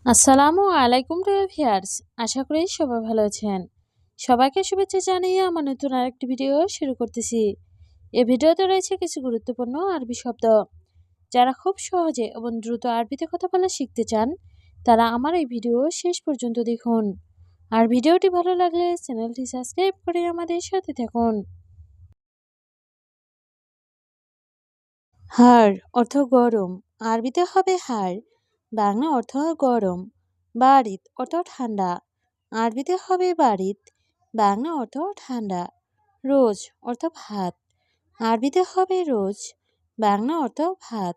আসসালামু আলাইকুম প্রিয় ভিউয়ার্স, আশা করি সবাই ভালো আছেন। সবাইকে শুভেচ্ছা জানিয়ে আমার নতুন আরেকটি ভিডিও শুরু করতেছি। এই ভিডিওতে রয়েছে কিছু গুরুত্বপূর্ণ আরবি শব্দ। যারা খুব সহজে এবং দ্রুত আরবিতে কথা বলা শিখতে চান, তারা আমার এই ভিডিও শেষ পর্যন্ত দেখুন। আর ভিডিওটি ভালো লাগলে চ্যানেলটি সাবস্ক্রাইব করে আমাদের সাথে থাকুন। হাড় অর্থ গরম, আরবিতে হবে হাড়, বাংলা অর্থ গরম। বারিদ অর্থ ঠান্ডা, আরবিতে হবে বারিদ, বাংলা অর্থ ঠান্ডা। রোজ অর্থ ভাত, আরবিতে হবে রোজ, বাংলা অর্থ ভাত।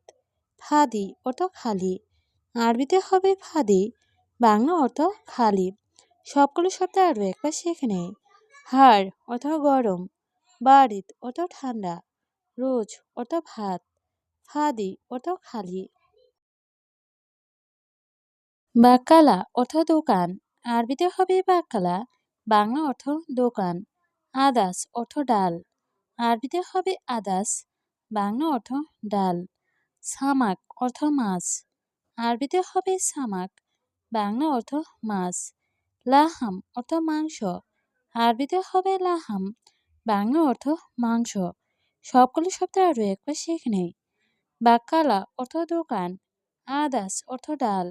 ফাদি অর্থ খালি, আরবিতে হবে ফাদি, বাংলা অর্থ খালি। সবগুলো শব্দ আরও একবার শিখে নেই। হাড় অর্থ গরম, বারিদ অর্থ ঠান্ডা, রোজ অর্থ ভাত, ফাদি অর্থ খালি। বাক্কালা অর্থ দোকান, আরবিতে হবে বাক্কালা, বাংলা অর্থ দোকান। আদাস অর্থ ডাল, আরবিতে হবে আদাস, বাংলা অর্থ ডাল। সামাক অর্থ মাছ, আরবিতে হবে সামাক, বাংলা অর্থ মাছ। লাহাম অর্থ মাংস, আরবিতে হবে লাহাম, বাংলা অর্থ মাংস। সবগুলো শব্দ আরও একবার শিখে নেই। বাক্কালা অর্থ দোকান, আদাস অর্থ ডাল,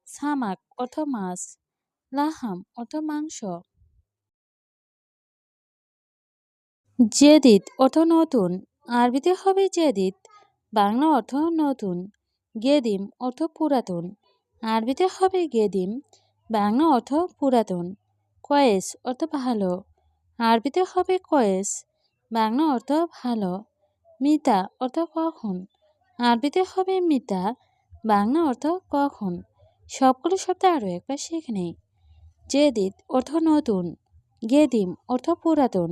সামাক অর্থ মাছ, লাহাম অর্থ মাংস। জেদিদ অর্থ নতুন, আরবিতে হবে জেদিদ, বাংলা অর্থ নতুন। গেদিম অর্থ পুরাতন, আরবিতে হবে গেদিম, বাংলা অর্থ পুরাতন। কয়েস অর্থ ভালো, আরবিতে হবে কয়েস, বাংলা অর্থ ভালো। মিতা অর্থ কখন, আরবিতে হবে মিতা, বাংলা অর্থ কখন। সবগুলো শব্দ আরও একবার শিখে নেই। জেদিদ অর্থ নতুন, গেদিম অর্থ পুরাতন,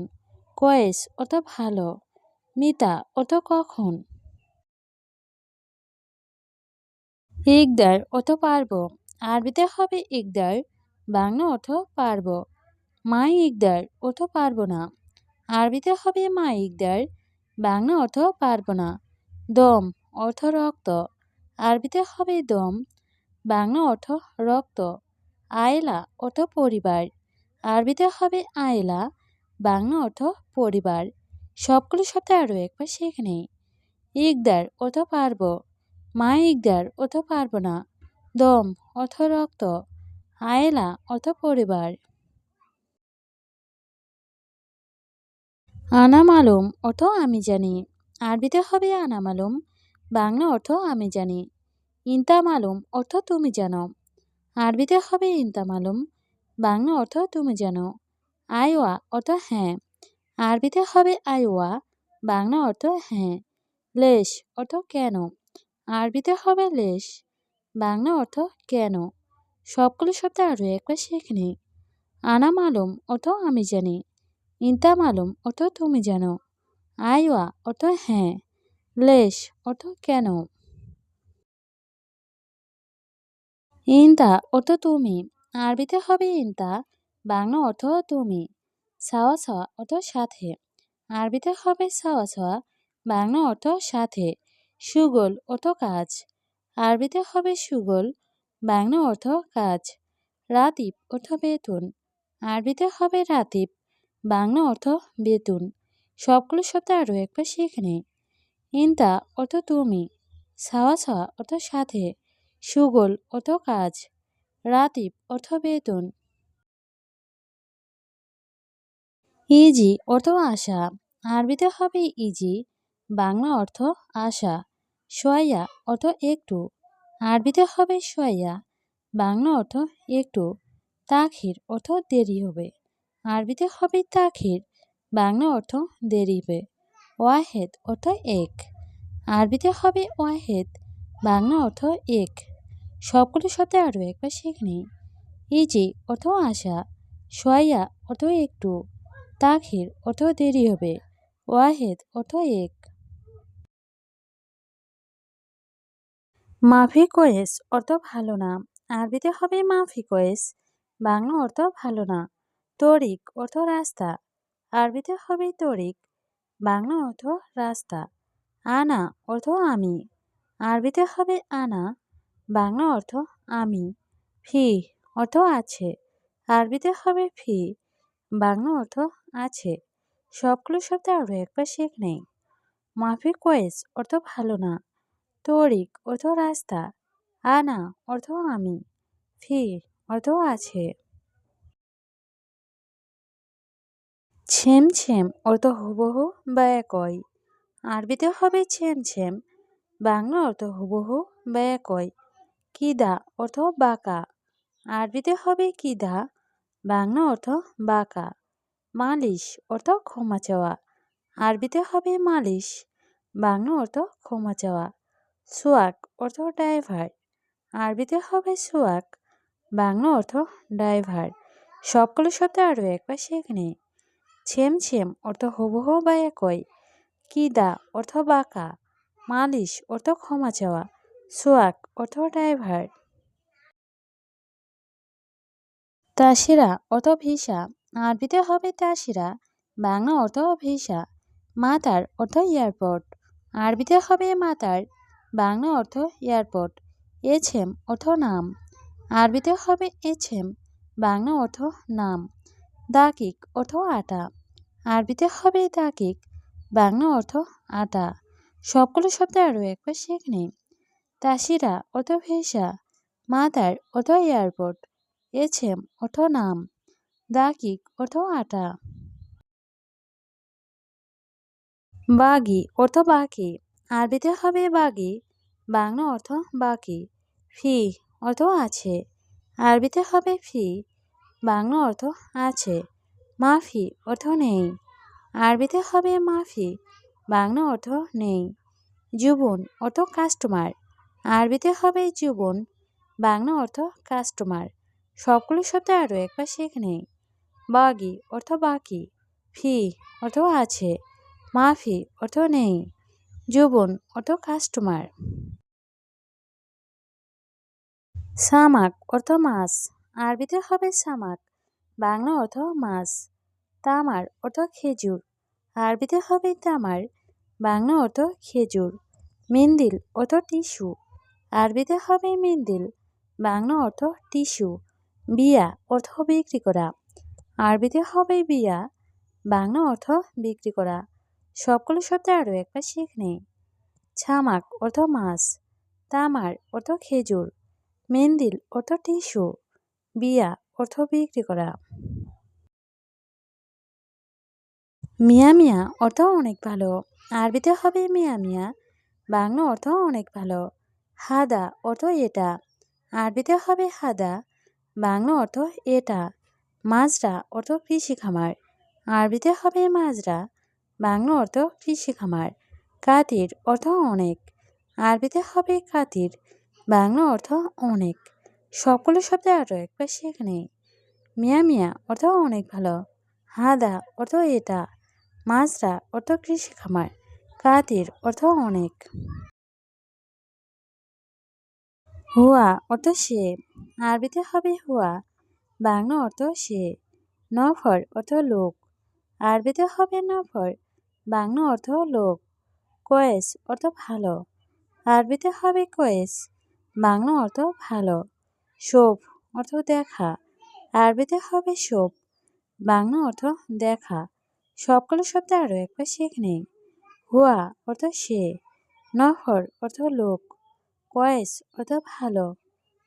কয়েস অর্থ ভালো, মিতা অর্থ কখন। ইকদার অর্থ পারব, আরবিতে হবে ইকদার, বাংলা অর্থ পারব। মাই ইকদার অর্থ পারব না, আরবিতে হবে মা ইকদার, বাংলা অর্থ পারব না। দম অর্থ রক্ত, আরবিতে হবে দম, বাংলা অর্থ রক্ত। আয়লা অর্থ পরিবার, আরবিতে হবে আয়লা, বাংলা অর্থ পরিবার। সবগুলো শব্দ আরও একবার শিখে নেই। ইকদার অর্থ পারব, মা ইকদার অর্থ পারব না, দম অর্থ রক্ত, আয়লা অর্থ পরিবার। আনা মালুম অর্থ আমি জানি, আরবিতে হবে আনা মালুম, বাংলা অর্থ আমি জানি। ইনতা মালুম অর্থ তুমি জানো, আরবিতে হবে ইনতা মালুম, বাংলা অর্থ তুমি জানো। আইওয়া অর্থ হ্যাঁ, আরবিতে হবে আইওয়া, বাংলা অর্থ হ্যাঁ। লেশ অর্থ কেন, আরবিতে হবে লেশ, বাংলা অর্থ কেন। সবগুলো শব্দ আরও একবার শিখে নিই। আনা মালুম অর্থ আমি জানি, ইনতা মালুম অর্থ তুমি জানো, আইওয়া অর্থ হ্যাঁ, লেশ অর্থ কেন। ইনতা অর্থ তুমি, আরবিতে হবে ইনতা, বাংলা অর্থ তুমি। সাওয়া সাওয়া অর্থ সাথে, আরবিতে হবে সাওয়া সাওয়া, বাংলা অর্থ সাথে। সুগোল অর্থ কাজ, আরবিতে হবে সুগোল, বাংলা অর্থ কাজ। রাতিব অর্থ বেতন, আরবিতে হবে রাতিব, বাংলা অর্থ বেতন। সবগুলো শব্দ আরও একবার শিখে নেই। ইনতা অর্থ তুমি, সাওয়া সাওয়া অর্থ সাথে, সুগোল অর্থ কাজ, রাতিব অর্থ বেতন। ইজি অর্থ আশা, আরবিতে হবে ইজি, বাংলা অর্থ আশা। সোয়া অর্থ একটু, আরবিতে হবে সোয়া, বাংলা অর্থ একটু। তাখির অর্থ দেরি হবে, আরবিতে হবে তাখির, বাংলা অর্থ দেরি হবে। ওয়াহেদ অর্থ এক, আরবিতে হবে ওয়াহেদ, বাংলা অর্থ এক। সবগুলো শব্দ আরও একবার শিখে নিই। ইজি অর্থ আশা, সোয়া অর্থ একটু, তাখির অর্থ দেরি হবে, ওয়াহেদ অর্থ এক। মাফি কোয়েস অর্থ ভালো না, আরবিতে হবে মাফি কোয়েস, বাংলা অর্থ ভালো না। তরিক অর্থ রাস্তা, আরবিতে হবে তরিক, বাংলা অর্থ রাস্তা। আনা অর্থ আমি, আরবিতে হবে আনা, বাংলা অর্থ আমি। ফি অর্থ আছে, আরবিতে হবে ফি, বাংলা অর্থ আছে। সবগুলো শব্দ আরও একবার শেখ নেই। মাফি কোয়েস অর্থ ভালো না, তরিক অর্থ রাস্তা, আনা অর্থ আমি, ফি অর্থ আছে। ছেম ছেম অর্থ হুবহু বা একই, আরবিতে হবে ছেম ছেম, বাংলা অর্থ হুবহু বা একই। কিদা অর্থ বাঁকা, আরবিতে হবে কিদা, বাংলা অর্থ বাঁকা। মালিশ অর্থ ক্ষমা চাওয়া, আরবিতে হবে মালিশ, বাংলা অর্থ ক্ষমা চাওয়া। সোয়াক অর্থ ড্রাইভার, আরবিতে হবে সোয়াক, বাংলা অর্থ ড্রাইভার। সবগুলো শব্দ আরও একবার শেখে নিই। ছেম ছেম অর্থ হুবহু বা একই, কিদা অর্থ বাঁকা, মালিশ অর্থ ক্ষমা চাওয়া, সোয়াক অর্থ ড্রাইভার। তাসিরা অর্থ ভিসা, আরবিতে হবে তাসিরা, বাংলা অর্থ ভিসা। মাতার অর্থ এয়ারপোর্ট, আরবিতে হবে মাতার, বাংলা অর্থ এয়ারপোর্ট। এছেম অর্থ নাম, আরবিতে হবে এছেম, বাংলা অর্থ নাম। দাকিক অর্থ আটা, আরবিতে হবে দাকিক, বাংলা অর্থ আটা। সবগুলো শব্দ আরও একবার শেখ নেই। তাসিরা অর্থ ভিসা, মাতার অর্থ এয়ারপোর্ট, এছেম অর্থ নাম, দাকিক অর্থ আটা। বাগি অর্থ বাকি, আরবিতে হবে বাগি, বাংলা অর্থ বাকি। ফি অর্থ আছে, আরবিতে হবে ফি, বাংলা অর্থ আছে। মাফি অর্থ নেই, আরবিতে হবে মাফি, বাংলা অর্থ নেই। জুবন অর্থ কাস্টমার, আরবিতে হবে জুবন, বাংলা অর্থ কাস্টমার। সবগুলো শব্দ আরও একবার শেখ নেই। বাগি অর্থ বাকি, ফি অর্থ আছে, মাফি অর্থ নেই, জুবন অর্থ কাস্টমার। সামাক অর্থ মাছ, আরবিতে হবে সামাক, বাংলা অর্থ মাছ। তামার অর্থ খেজুর, আরবিতে হবে তামার, বাংলা অর্থ খেজুর। মেন্দিল অর্থ টিস্যু, আরবিতে হবে মেন্দিল, বাংলা অর্থ টিস্যু। বিয়া অর্থ বিক্রি করা, আরবিতে হবে বিয়া, বাংলা অর্থ বিক্রি করা। সবগুলো শব্দ আরও একবার শেখ নেই। ছামাক অর্থ মাছ, তামার অর্থ খেজুর, মেন্দিল অর্থ টিস্যু, বিয়া অর্থ বিক্রি করা। মিয়া মিয়া অর্থ অনেক ভালো, আরবিতে হবে মিয়া মিয়া, বাংলা অর্থ অনেক ভালো। হাদা অর্থ এটা, আরবিতে হবে হাদা, বাংলা অর্থ এটা। মাজরা অর্থ কৃষি খামার, আরবিতে হবে মাজরা, বাংলা অর্থ কৃষি খামার। কাতির অর্থ অনেক, আরবিতে হবে কাতির, বাংলা অর্থ অনেক। সবগুলো শব্দ আরও একবার শেখে নেই। মিয়া মিয়া অর্থ অনেক ভালো, হাদা অর্থ এটা, মাজরা অর্থ কৃষি খামার, কাতির অর্থ অনেক। হুয়া অর্থ সে, আরবিতে হবে হুয়া, বাংলা অর্থ সে। নফর অর্থ লোক, আরবিতে হবে নফর, বাংলা অর্থ লোক। কয়েস অর্থ ভালো, আরবিতে হবে কয়েস, বাংলা অর্থ ভালো। শোভ অর্থ দেখা, আরবিতে হবে শোভ, বাংলা অর্থ দেখা। সবগুলো শব্দ আরও একবার শেখ নেই। হুয়া অর্থ সে, নফর অর্থ লোক, কয়েস অর্থ ভালো,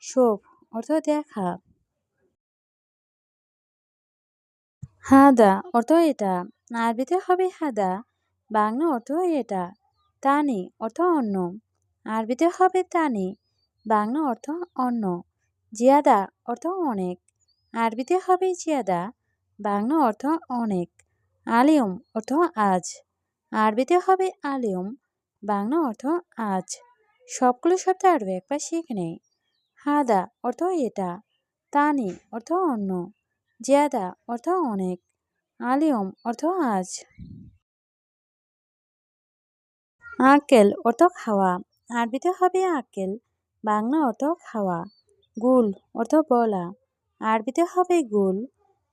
শোভ অর্থ দেখা। হাদা অর্থ এটা, আরবিতে হবে হাদা, বাংলা অর্থ এটা। তানি অর্থ অন্য, আরবিতে হবে তানি, বাংলা অর্থ অন্য। জিয়াদা অর্থ অনেক, আরবিতে হবে জিয়াদা, বাংলা অর্থ অনেক। আলিয়ম অর্থ আজ, আরবিতে হবে আলিয়ম, বাংলা অর্থ আজ। সবগুলো শব্দ আরও একবার শিখে নেই। হাদা অর্থ এটা, তানি অর্থ অন্য, জিয়াদা অর্থ অনেক, আলিয়ম অর্থ আজ। আক্কেল অর্থ খাওয়া, আরবিতে হবে আক্কেল, বাংলা অর্থ খাওয়া। গুল অর্থ বলা, আরবিতে হবে গুল,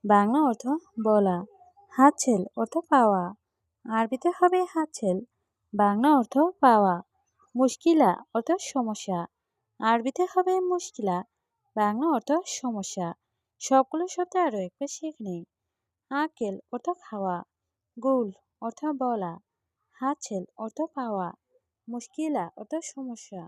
বাংলা অর্থ বলা। হাতছেল অর্থ পাওয়া, আরবিতে হবে হাতছেল, বাংলা অর্থ পাওয়া। মুশকিলা অর্থ সমস্যা, আরবিতে হবে মুশকিলা, বাংলা অর্থ সমস্যা। সবগুলো শব্দ আরও একবার শিখে নিই। আকেল অর্থ খাওয়া, গুল অর্থ বলা, হাসিল অর্থ পাওয়া, মুশকিলা অর্থ সমস্যা।